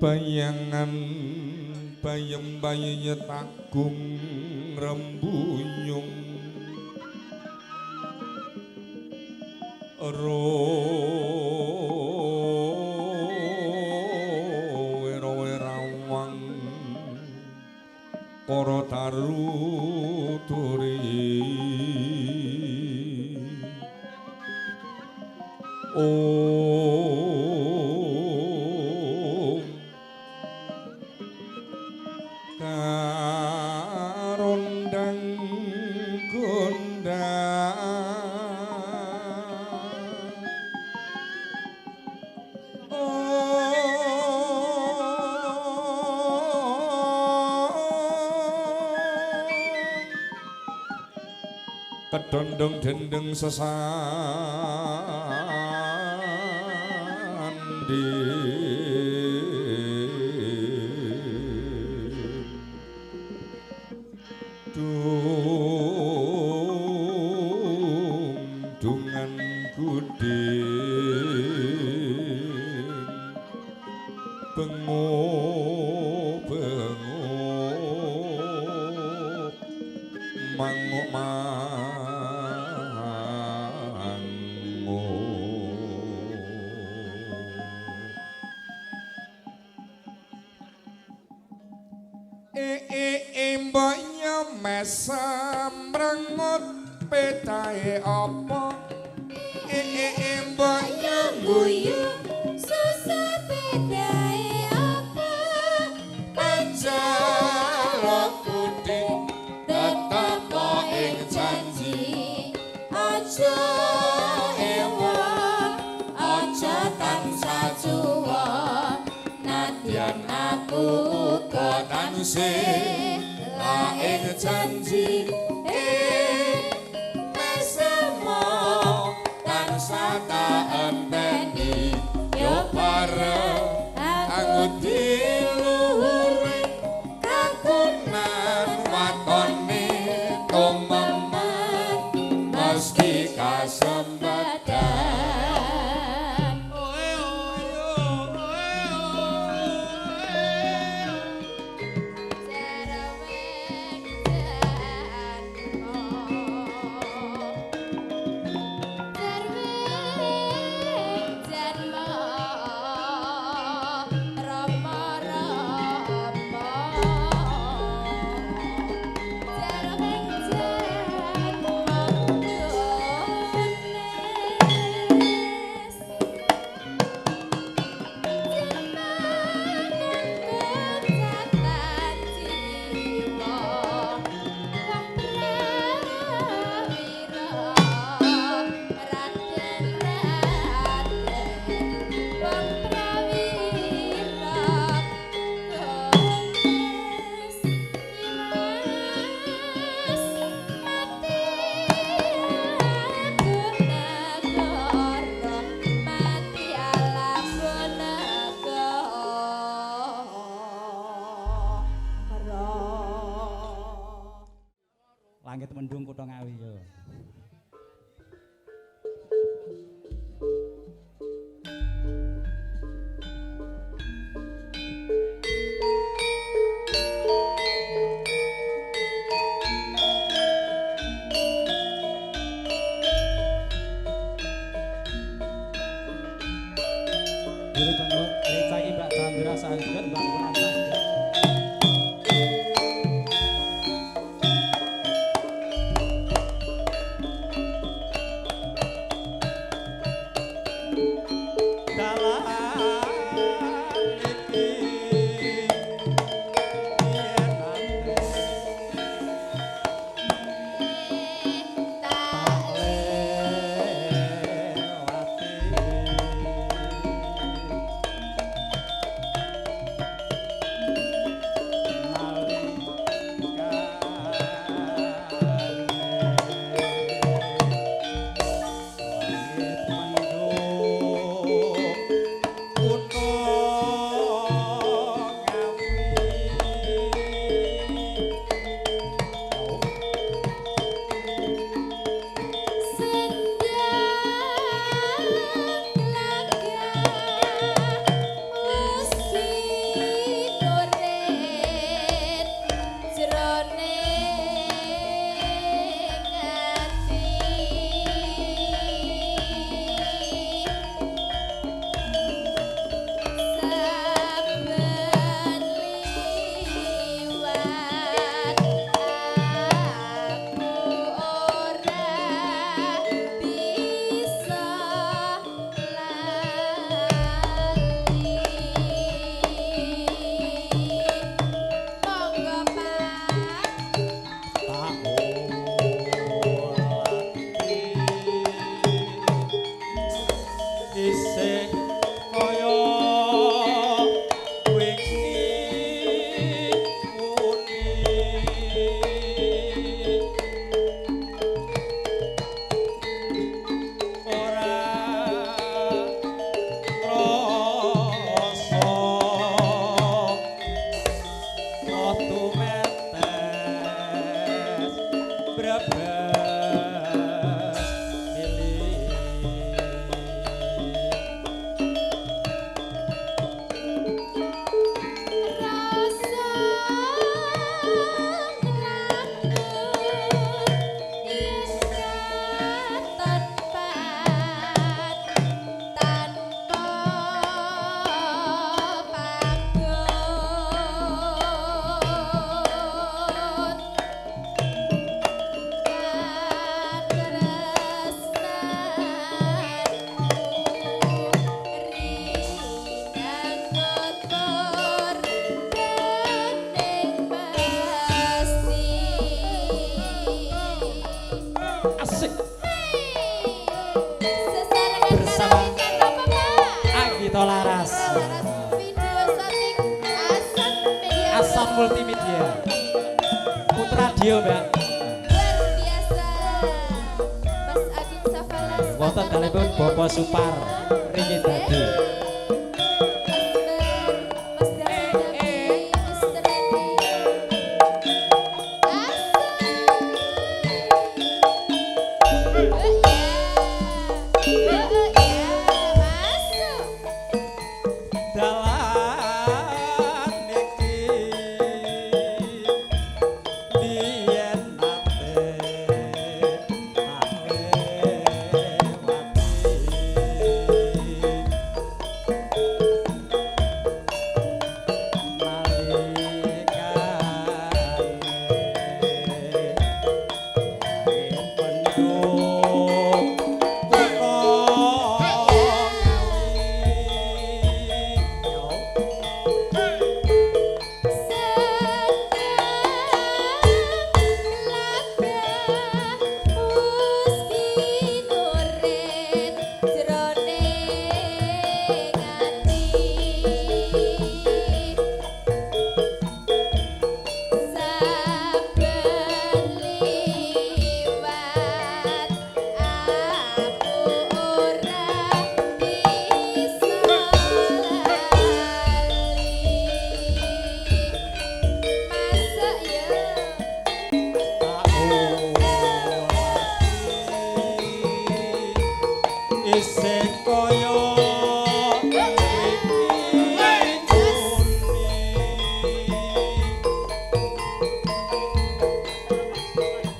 bayangan bayem bayi tagung rembuyung rawang para taru turi karondang kedondong dendeng sesandi dungan guding bengok manguk mboknya mesem rengut petahe apa mboknya guyu susah petahe apa panjalo putih tetap ing janji aja ewa aja tansah juwa nadyan aku uga tansih ing janji mesemo tansah tak enteni yo bareng anggut diluhure kakunan watone tomeman meski kasempatan Langit mendung kutha Ngawi yo. Diri kono recaki Mbak Chandra Sanjen Mbak Wulan Sanjen. Hasan Multimedia. Putra Dio, Mbak. Luar biasa. Mas Agin Safalas. Wonten dalipun Bapak Supar Rini Dadi. Mas Dani, Mr. Randy. Masuk. Dalan niki biyen nate isih kaya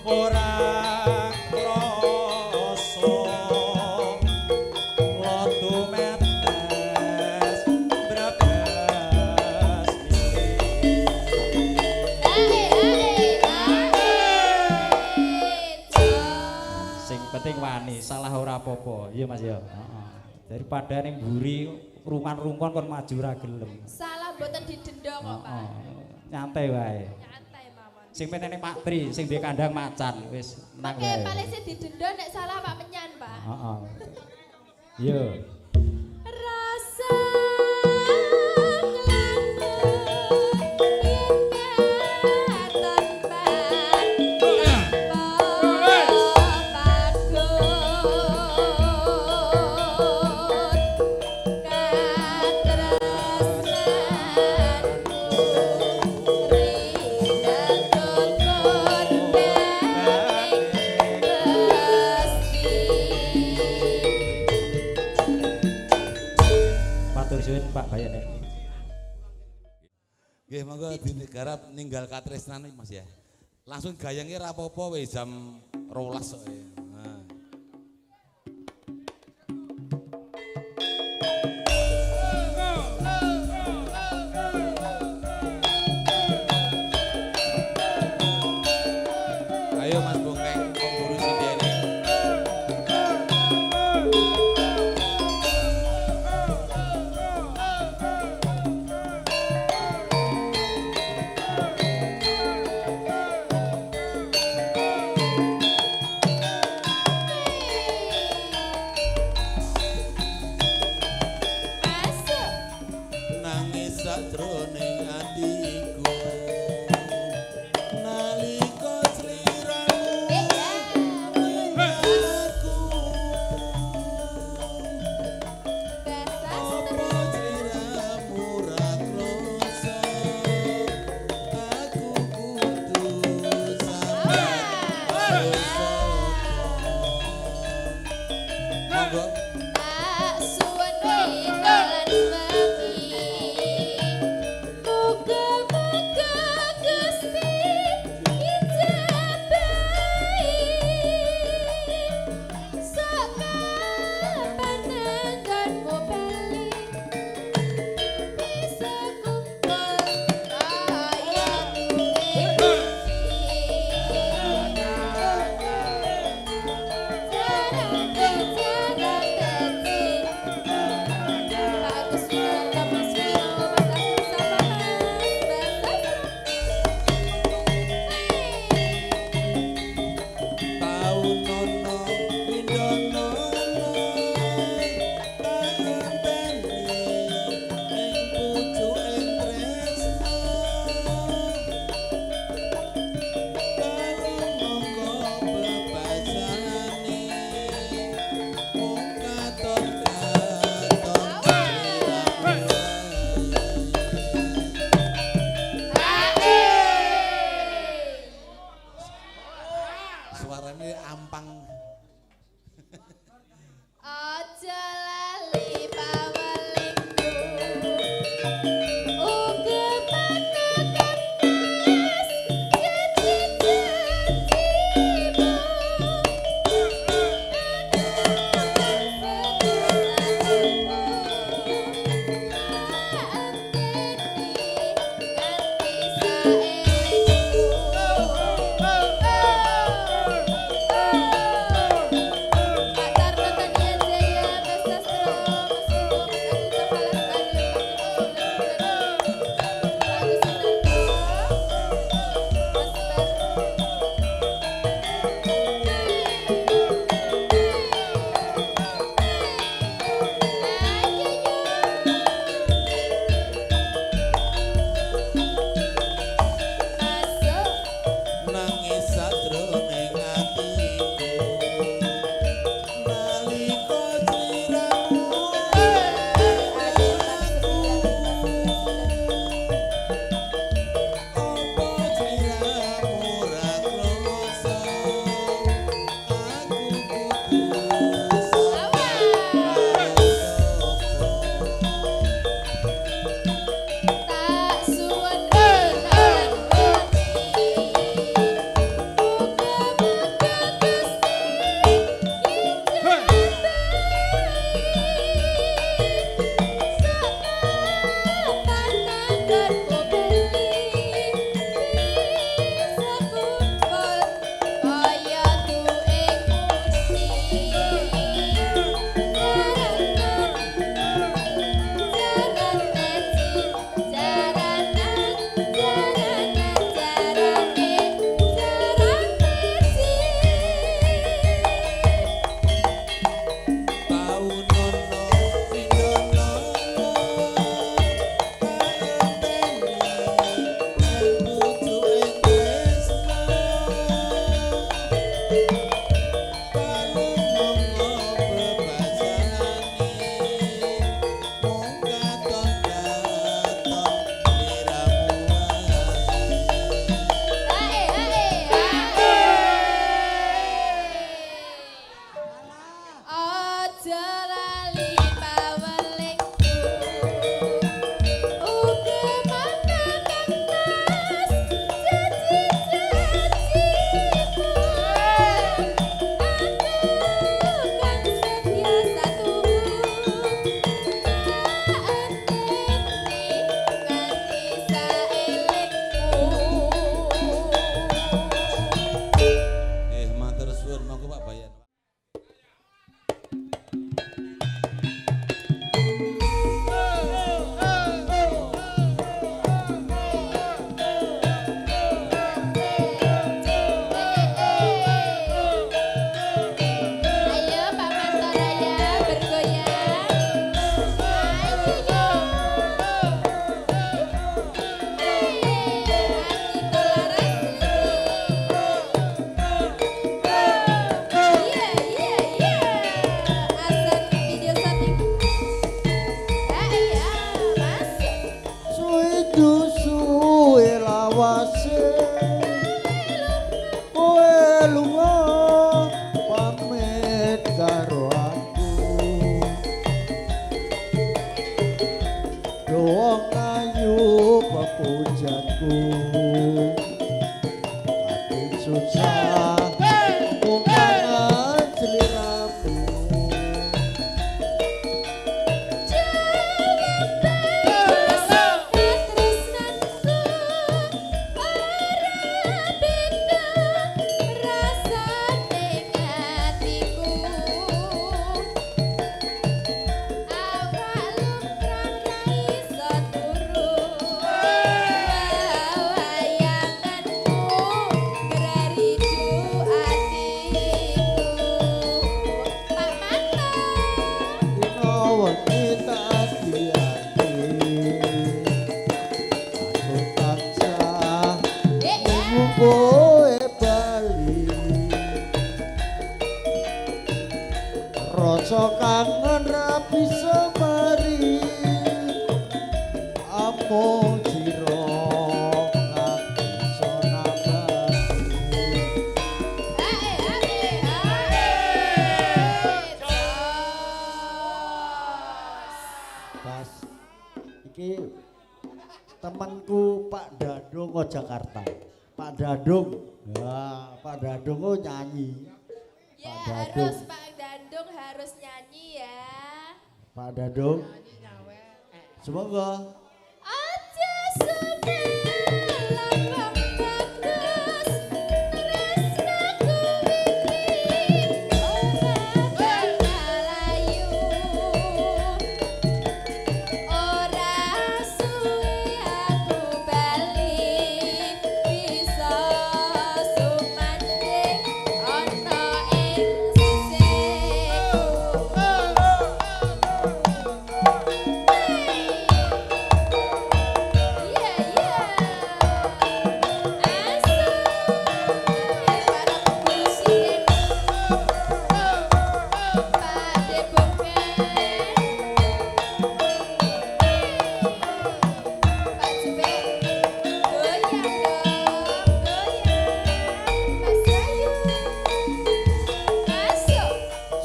ora krasa lotu metes brebes sing penting wani salah ora apa-apa iya Mas ya daripada ning mburi rungan-rungon kon maju ra gelem Salah mboten didenda kok, Pak. nyantai wae Nyantai mawon. sing penting ning Pak Tri sing duwe kandang macan wis nang Oke, wae paling sing didenda nek salah Pak Menyan, Pak. heeh iya Rasa matur suwun Pak Bayane Nggih monggo digarap ninggal katresnan Mas ya. Langsung gayange ra apa-apa wis jam 12 kok. Nah. Ayo Mas Bongkeng pemburu sindene. Nangis sakjroning atiku nalika sliramu aku apa sliramu ra kloso aku kudu sabar monggo Berari temanku Pak Dadung ke Jakarta. Pak Dadung. Ya, Pak Dadung nyanyi. Ya Pak Dadung. harus Pak Dandung harus nyanyi ya. Pak Dadung. Semoga Aja suka lambang bagus tresnaku iki ora bakal ayu ora suwe aku bali bisa sumanding ana ing sisiku.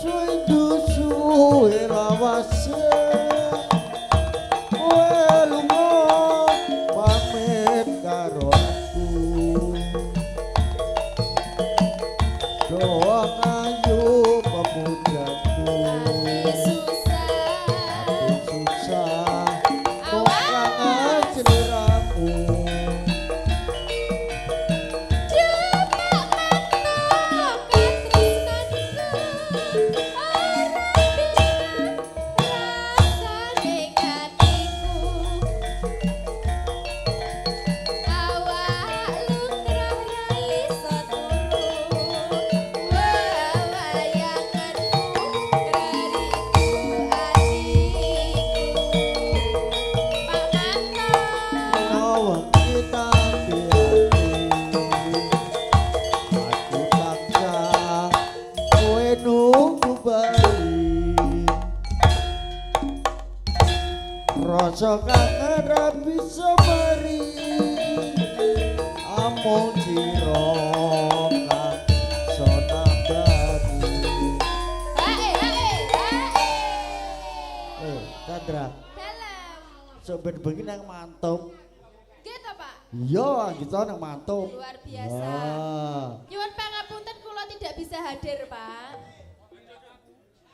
suwe suwe rawase. Kowe lunga pamit karo aku. Doa ayu pemudaku. Hati susah kok kangen seliramu. Menawa kita hati-hati, aku tansah kowe nunggu balik. Rasa kangen ra bisa mari, amung sira kang sonabari. Chandra, sok ben-bengi nang mantap. Gitu Pak, Iya, gitu nang mantap. luar biasa. Ah, Nyuwun pangapunten kula tidak bisa hadir Pak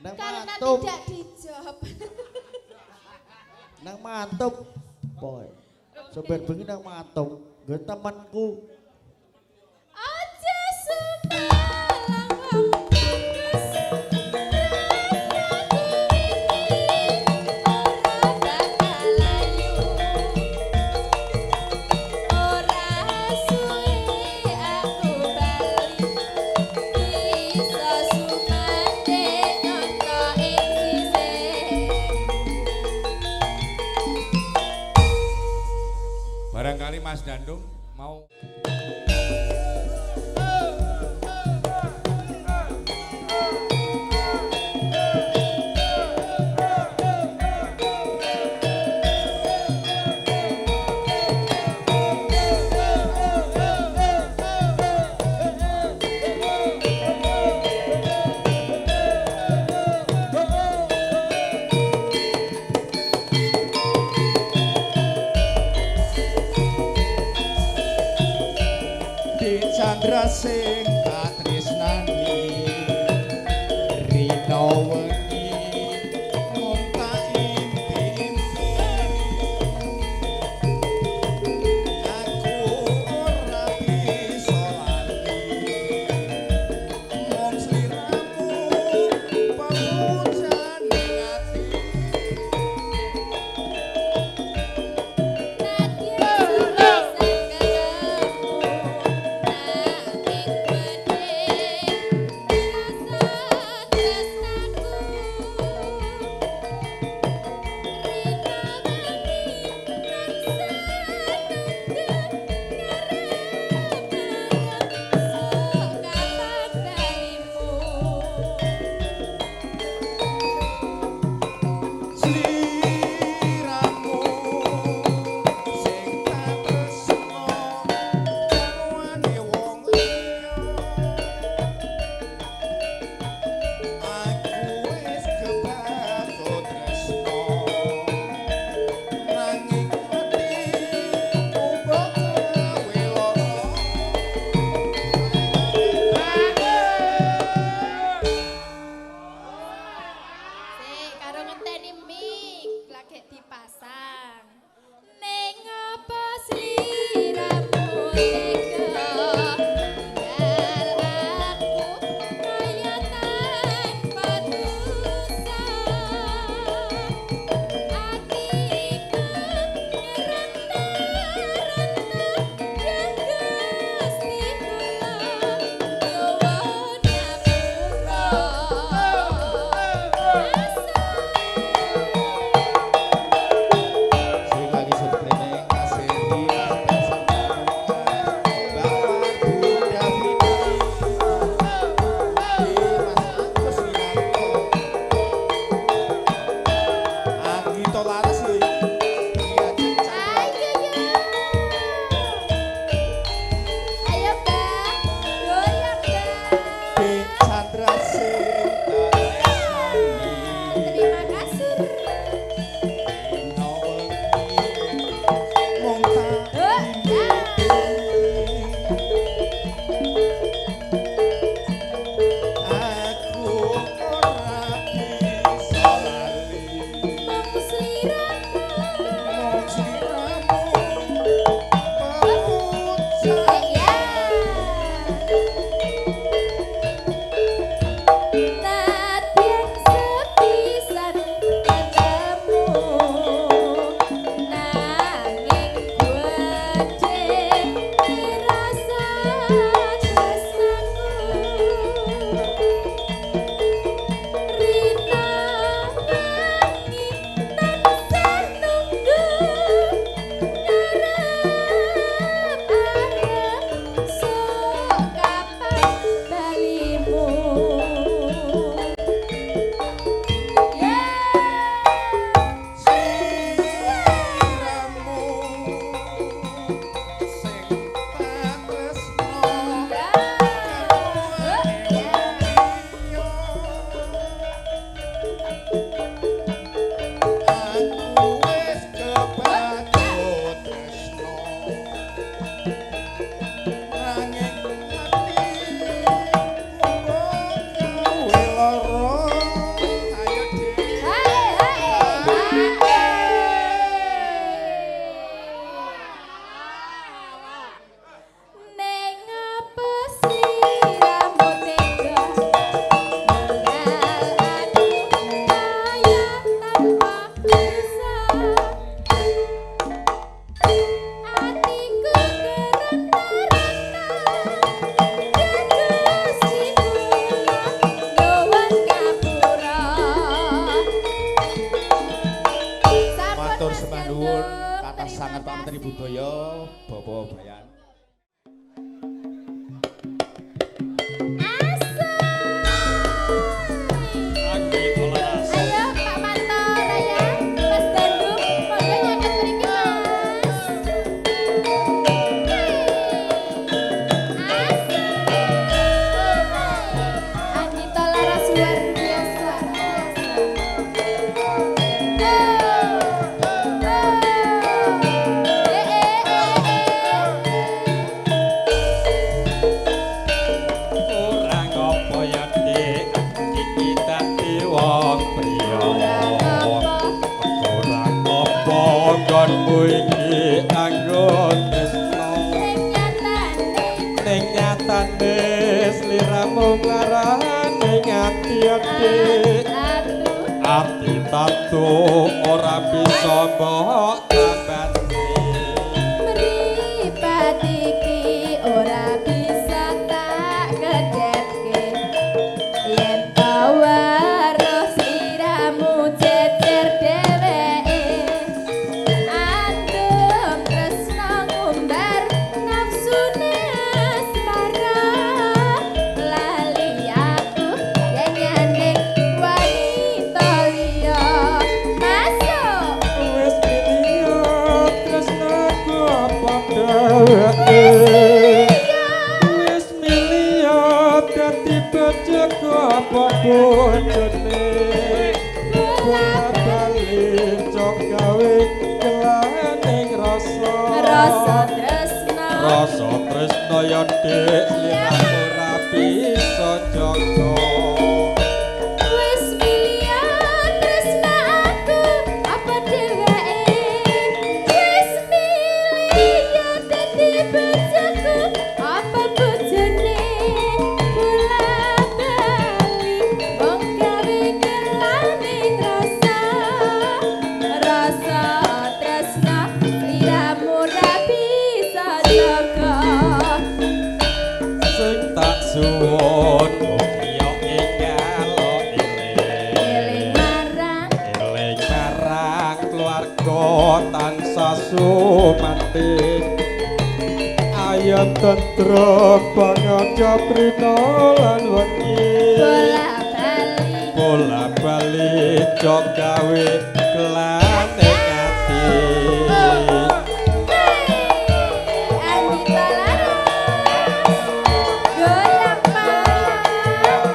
nang karena mantap, tidak dijawab. nang mantap. Boy. Sok ben-bengi nang mantap. Nggo temanku. Aja suka lambang bagus tresnaku iki ora bakal ayu ora suwe aku bali bisa sumanding ana ing sisih. Barangkali Mas Dandung mau Di Chandra sing katresnani rina wengi mung tak impi-impi aku ora bisa lali mung sliramu pamujane ati Nadya bisa ketemu nanging sangat Pak Menteri Budaya Bapak Bayan. Ayo Pak Mantor ya, Mas Bandung, monggo nyaket mriki Mas. Anita Laras luar biasa. Ora ngopo ya Dik, iki dadi wong priya. Ora ngopo nggonmu iki anggo tresno. Ning nyatane sliramu nglarane ngati-ati. Ati tatu ora bisa mbok tambani. Mripat iki ora bisa tak gedhetke yen weruh sliramu jejer dheweke andum tresno ngumbar nafsune asmara lali aku yen wanita liya masuk Wis piye tresnaku apa dheweke. Wis miliya dadi bojoku apa bojone. Bola-bali cok gawe kelaning rasa. rasa tresno Rasa tresno ya Dik, sliramu ora bisa jaga. wis milian tresno aku apa dheweke wis milian dadi bojoku apa bojone bola-bali wong gawe kelaning rasa rasa tresno sliramu ora bisa jaga Sing tak suwun mugia enggal eling marang eling marang keluarga tansah sumantik. Ayo tentrem pangaja prina lan wengi. bola-bali Bola-bali jok gawe kelaning ati. Anita Laras goyang malam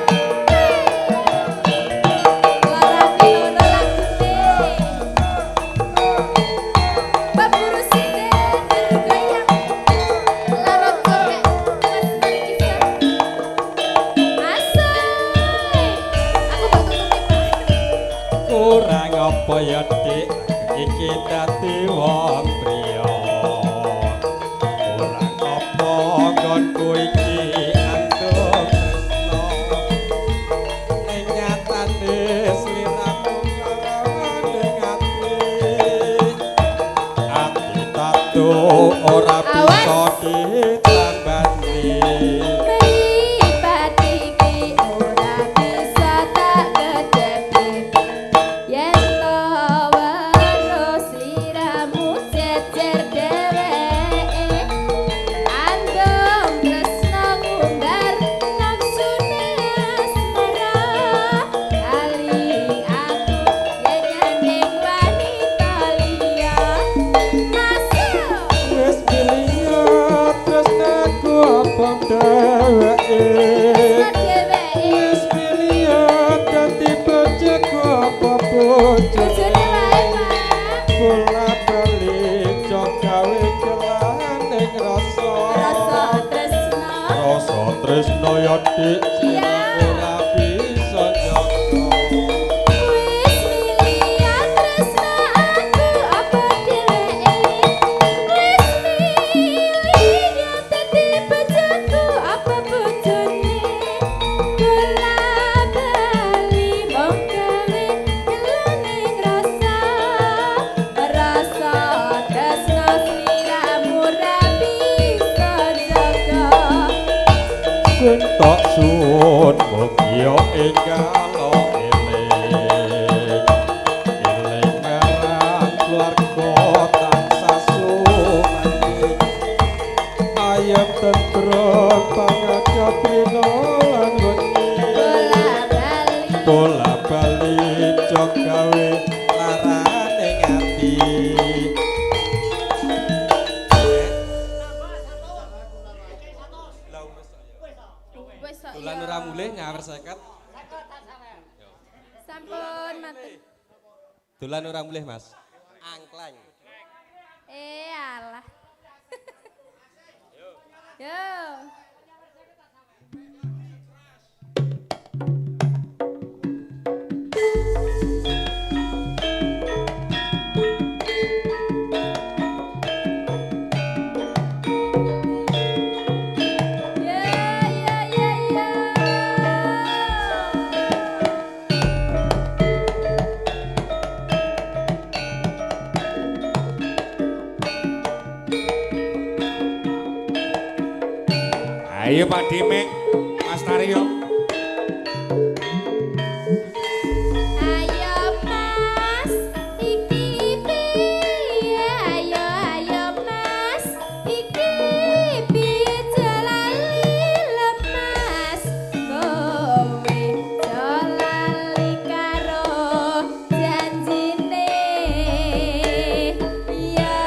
larane ora lagune baburu sine goyang larang korek mas kisah asoy aku bakal tutup Kurang apa ya Dik, iki dadi wong priya. Kurang apa nggonku iki andung tresno. Ning nyatane sliramu nglarane ati. Ati tatu ora bisa ditambani. mripat iki ora bisa tak gedhetke yen to weruh sliramu jejer dheweke andum tresno ngumbar nafsune asmara ali aku yen ning wanita liya masuk Wis miliya tresnaku apa dheweke. Wis miliya dadi bojoku apa bojone. Bola-bali cok gawe kelaning rasa. Rasa tresno ya Dik, sliramu ora bisa jaga. Sing tak suwun mugia enggal eling. Eling marang keluarga tansah 50. Sampun matur. Dolan ora mulih, Mas. Angkleng. Alah. Yo. Ayo Pak Dimek, Mas Taryo. Ayo Mas, iki piye? Ayo Mas, iki piye lali lemas? Kowe lali karo janjine. Ya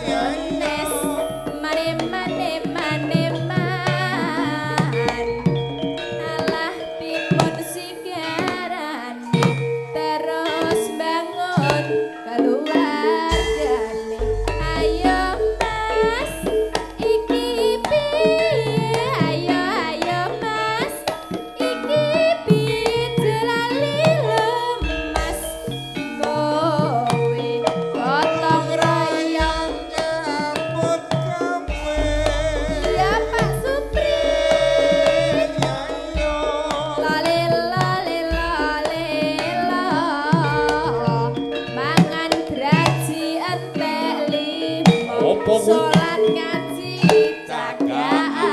gones, mane alah pipun sigarane terus bangun keluargane. Ayo Mas, iki piye? Ayo Mas, iki piye lali lemas? Kowe gotong royong Nyambut gawe. ya Pak Supri. Lale lale lale la mangan graji entek limo Opo ku? salat ngaji jaga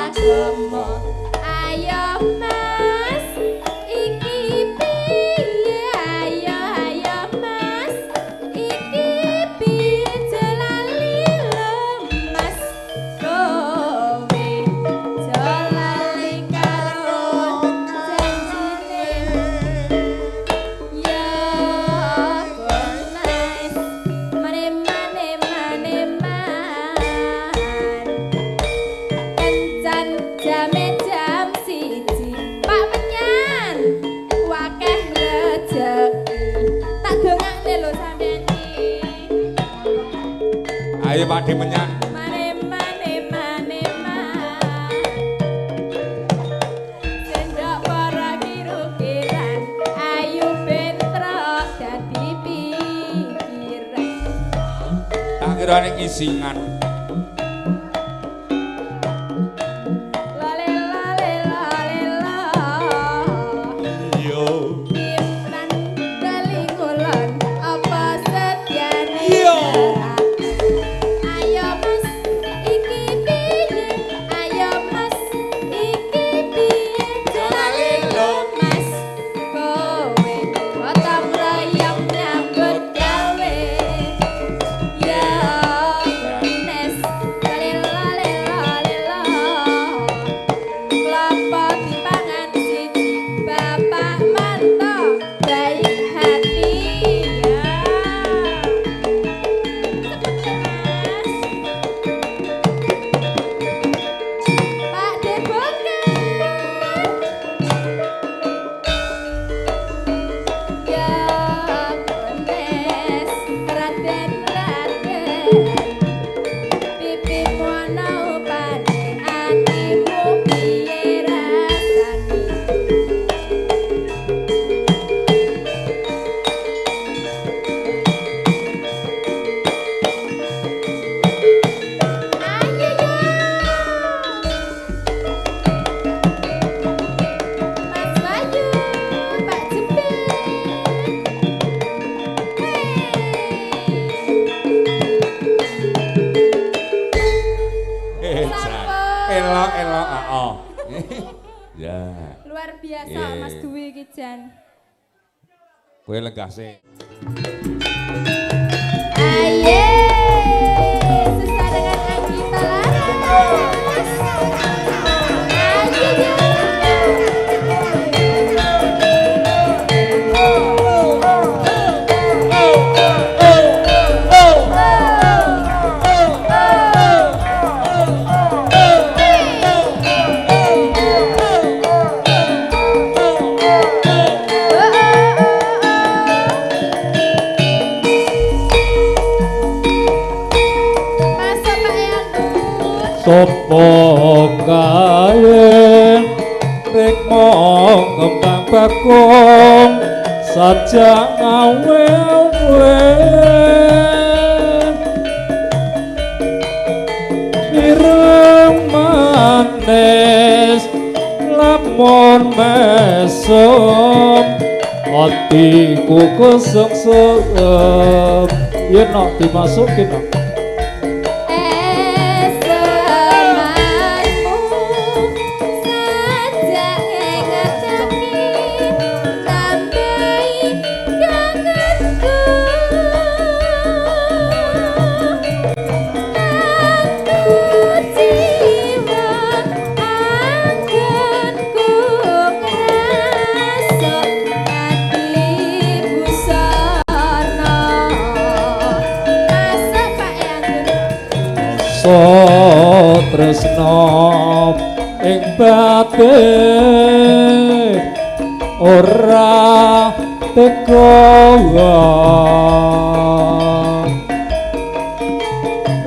agama. Ayo Mas, iki piye? Ayo Mas, iki piye lali lemas? Kowe lali karo janjine. Ya gones, mane man kencan jame jam siji. Pak Menyan wakeh rejeki tak dongakne lho sampeyan iki. Ayo Pak Dimenyan. Mane man sendok para kiru-kiran ayu bentrok dadi pikiran. Tak kirane isingan. Lale lale lale la Yo. Imran bali ngulon apa setyane. Yo. Ayo Mas, iki piye? Ayo Mas, iki piye lali lemas? Kowe gotong royong nyambut gawe. Ya gones, lale lale lale la kelapa dipangan siji bapak manto baik hati. Ya Pak Debokan. Ya gones, raden pipimu ana upane atimu piye rasane. Ayo yo Mas Bayu, Pak Jepit. Sampun. Elok oh. Ya. Luar biasa Iya. Mas Dwi iki jan. Kowe legah sih. Aye, susah dengan Anggita Laras. Ayo yo. Sopo kae rikmo kembang bakung saja ngawe-awe ireng manis lamun mesem hatiku kesek-sek yen nak dimasukin nak tresno ing batin ora teko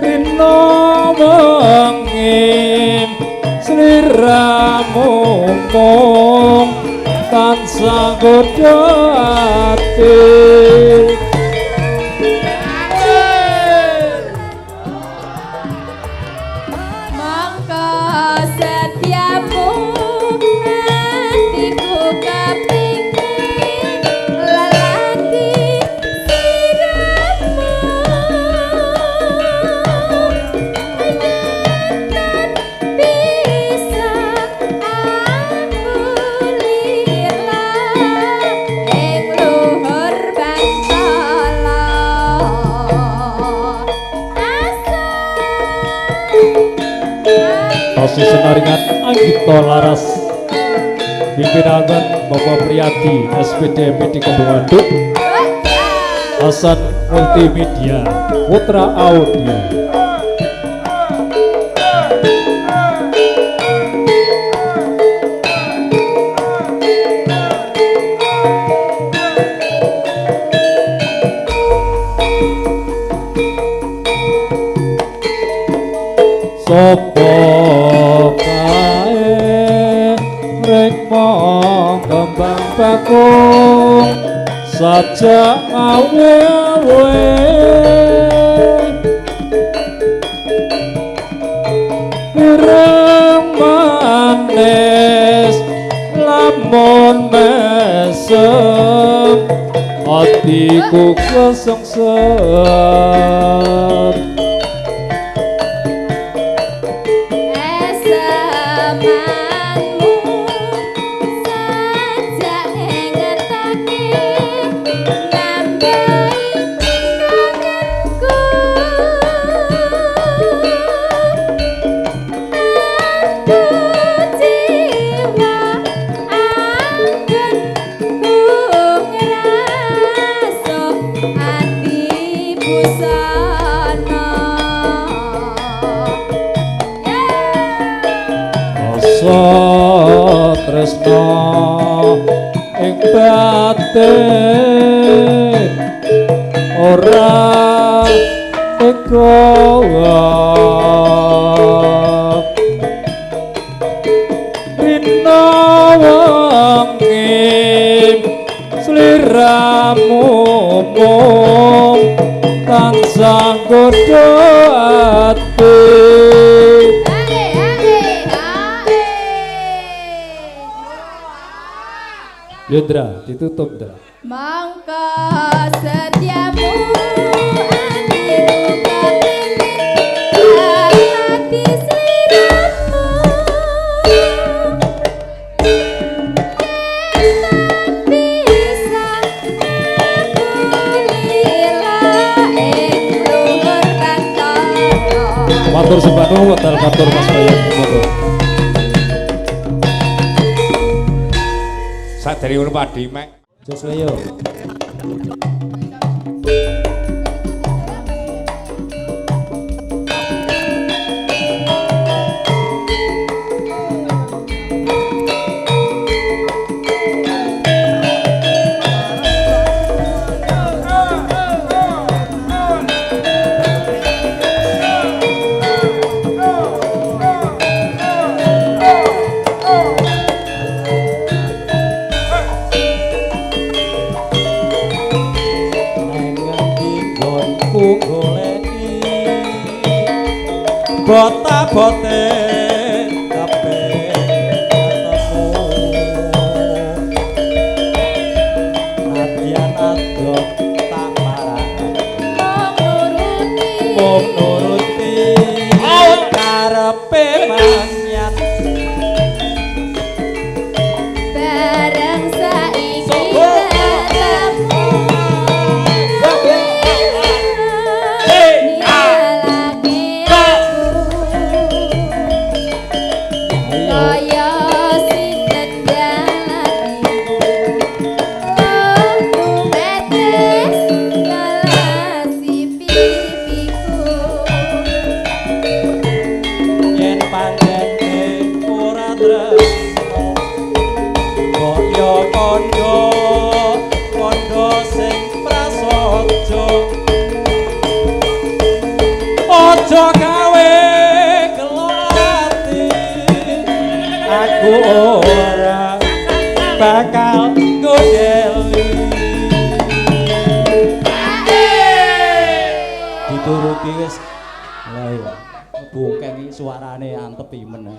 rino mengin sliramu mung tansah godho ati Senaringan Anggito Laras pimpinan Bapak Priyadi SPD MPD Kembang Waduk Hasan Multimedia Putra Audio Sopo kembang bakung saja awe-awe ireng manis lamun mesem hatiku kesengsem tresno ing batin ora teko rino wengi sliramu mung tansah godho ati Yudra, ditutup dah. Mangka setiamu hatiku kepingin hati sliramu bisa aku lila ing luhur kantara Matur sembah nuwun matur Mas Bayan moga. Sadari ngono Padi mek. Josoyo. abot-abote kabeh ketemu adyan adok tak marani mung nuruti karepe manyan bareng saiki Sopo. ketemu kaya sinten dalane betes galasi pipiku yen panjene ora tresno kaya kandha sing prasaja aja gawe kelati aku ora bakal godeli dituruti wis lha iya bungkeng iki suarane antep imen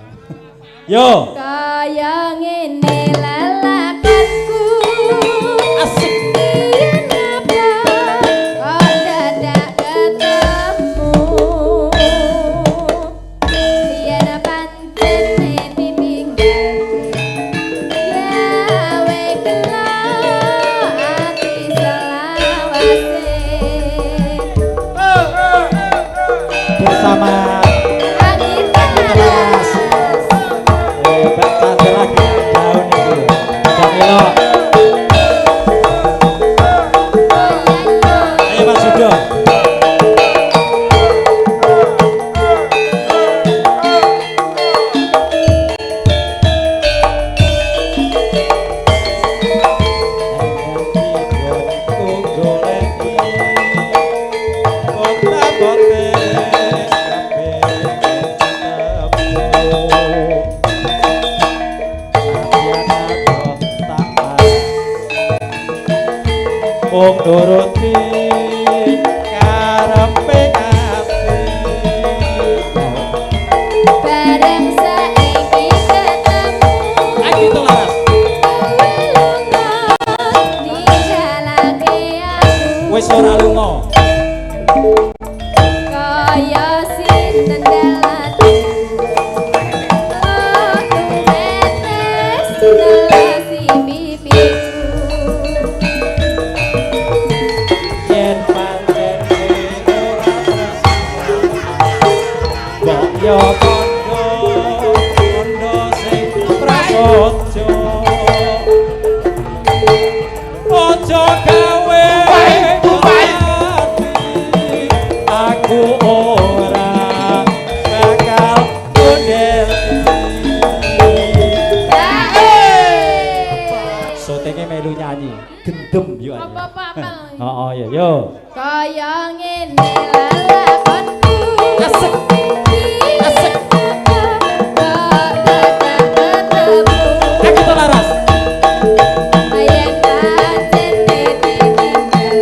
yo kaya ngene lelakanku asik yen apa kok dadak ketemu yen pancen ditinggal gawe kelo ati selawase bersama angin Mas Pak Chandra lagi daun itu Jamilo ayo Mas Yudo nuruti karepe ati bareng saiki ketemu lagi to Laras ninggalake aku wis ora lunga kaya sinten dalane betes galasi pipiku yen pancen ora tresno kaya kandha sing prasaja aja gawe ati aku ora bakal godeli syutinge melu nyanyi gendem yo apa-apa apal heeh ya yo kaya ngene lelakonku asik asik aku to Laras yen pancen ditinggal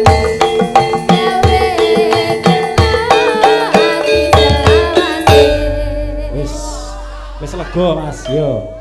gawe kelo ati selawase wis lega Mas yo